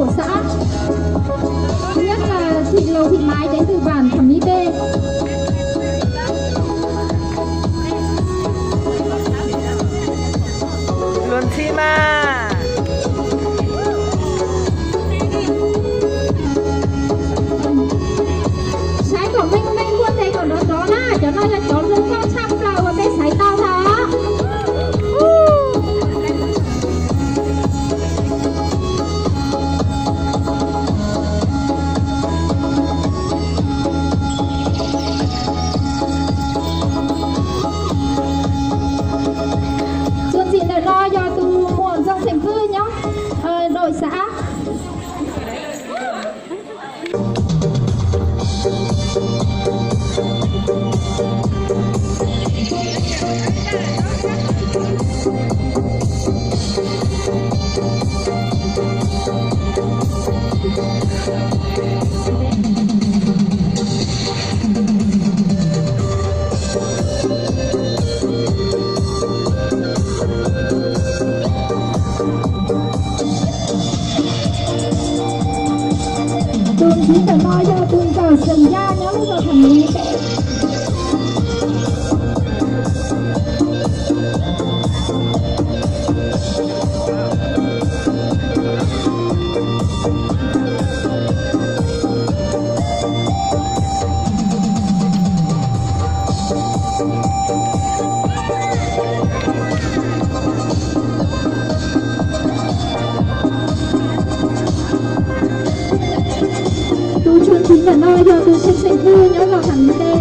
của xã. Thứ nhất là chị Lầu Thị Mái đến từ bản Thẩm Mỹ B. Luân Chim à. Sái của mình luôn thấy của nó đó là cho nó là chó rừng cao trăm là và cái sái tao đó. Chương trình là lo do từ muộn dòng thành cư nhá, đội xã. Tuần chỉ cần nói cho tuần giờ dần ra nhớ lúc rồi thằng Mỹ. Chính là nói cho tôi sinh vui nhớ vào thằng Mỹ Tê.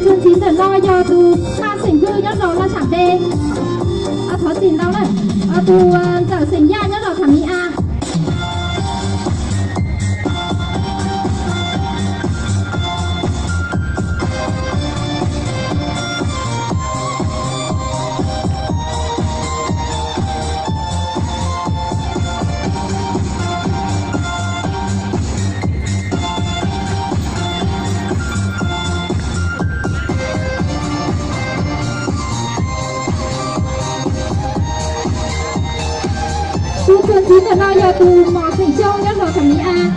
Chương trình là lo do từ ba sinh cư nhất rồi là chẳng đê thó xin đâu này từ giờ sinh ra nhất rồi thằng Mỹ A. Chương trình là lo do từ mỏ thành châu nhất rồi thằng Mỹ A.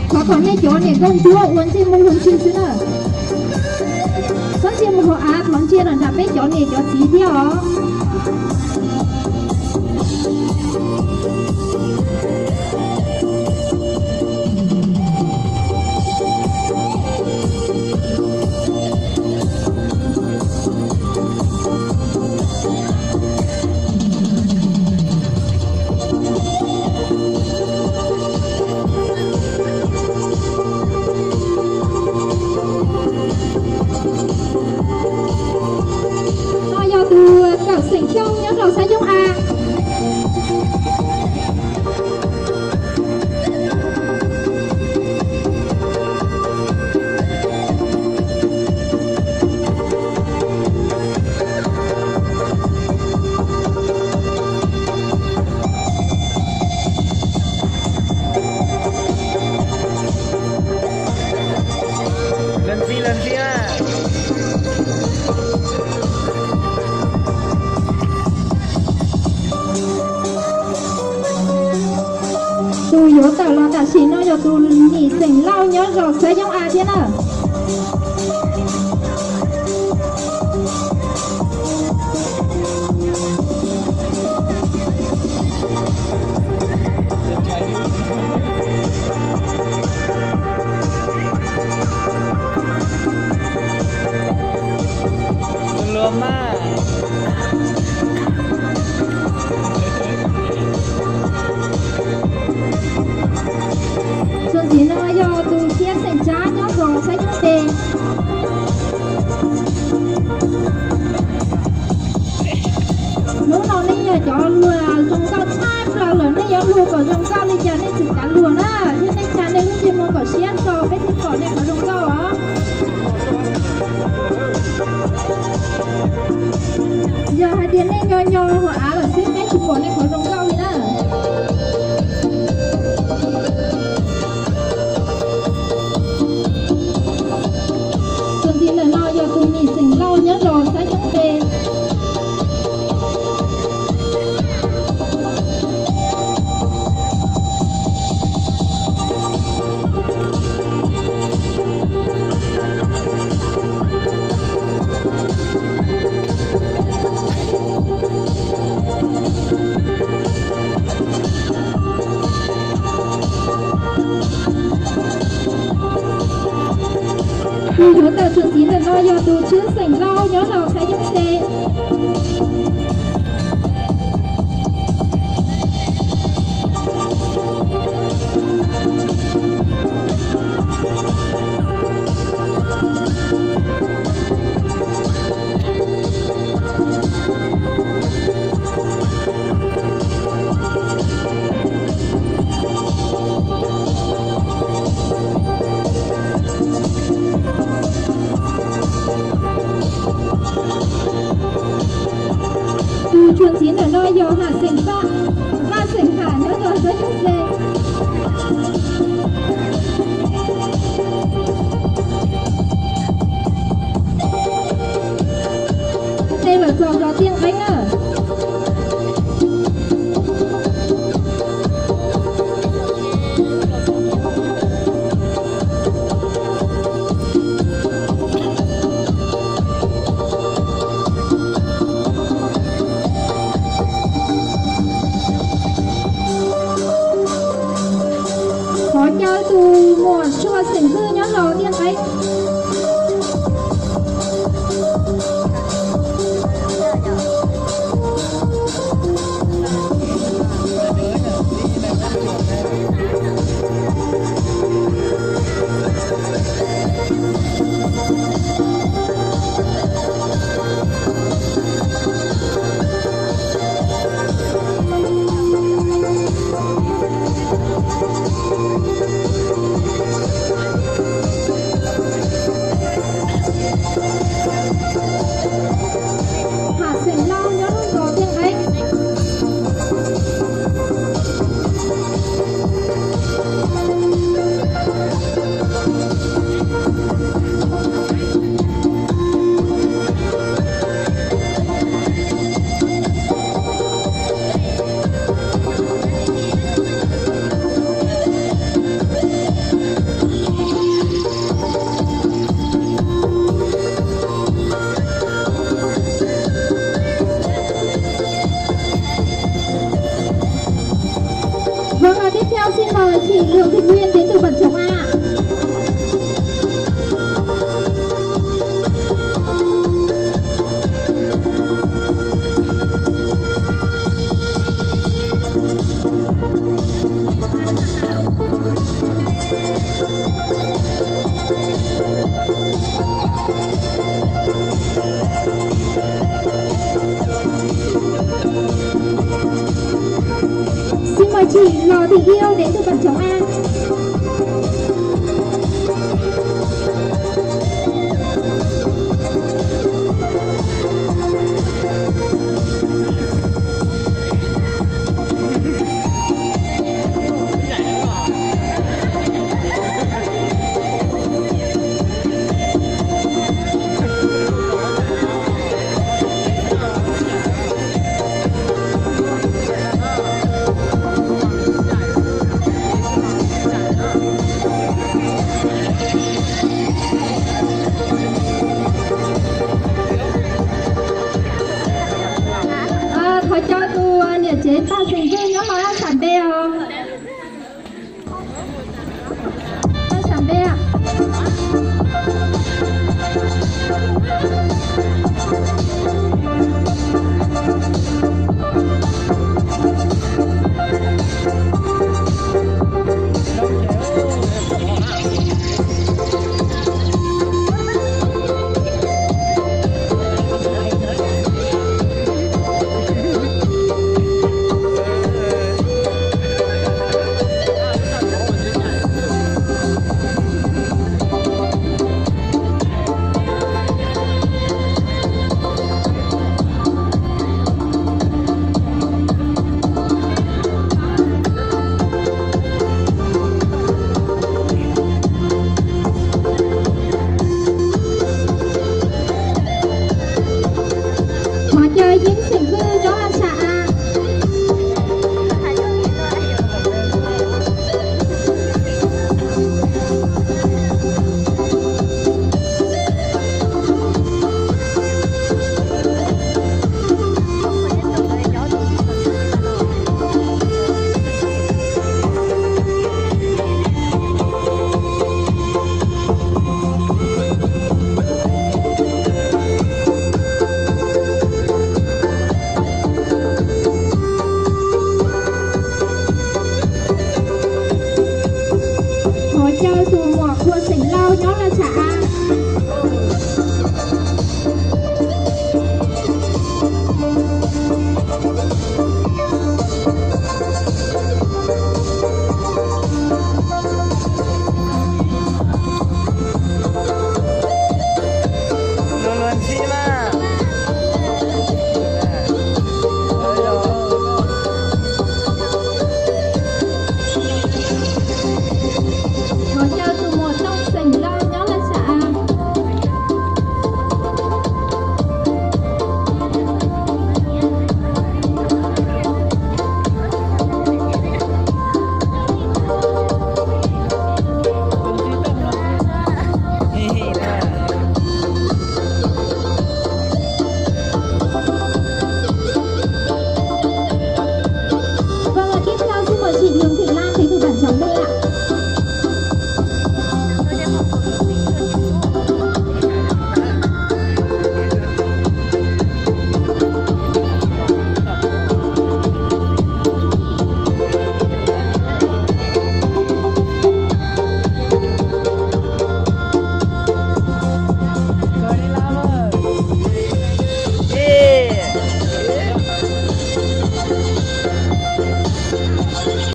Có còn nghe chỗ này công chúa uống trên mông hồn chuyên chứ nè. Có trên một hộ á thoáng chia là đã biết chỗ này chỗ xí theo. Sinh chung nhớ rồi sẽ giống A. Lần gì à. Tôi nhớ tờ lo tờ xin nó cho tôi nghỉ sinh lau nhớ rồi sẽ giống A thế nào. Lùm à. Tôi nhớ tờ chuẩn chín là lo do tôi chưa sành lo nhớ nào sẽ giúp xe. Chuẩn chín là lo do hạ sành ba sành hạ nhớ rồi rất giúp xe. Đây là giò tiếng Anh à. Có chơi từ một cho sảnh dư nhớ đầu tiên ấy. Vâng, tiếp theo xin mời chị Lượng Thị Nguyên đến từ Bẩn Chồng A. Xin mời chị Lò Thị Yêu đến từ Bẩn Chồng A.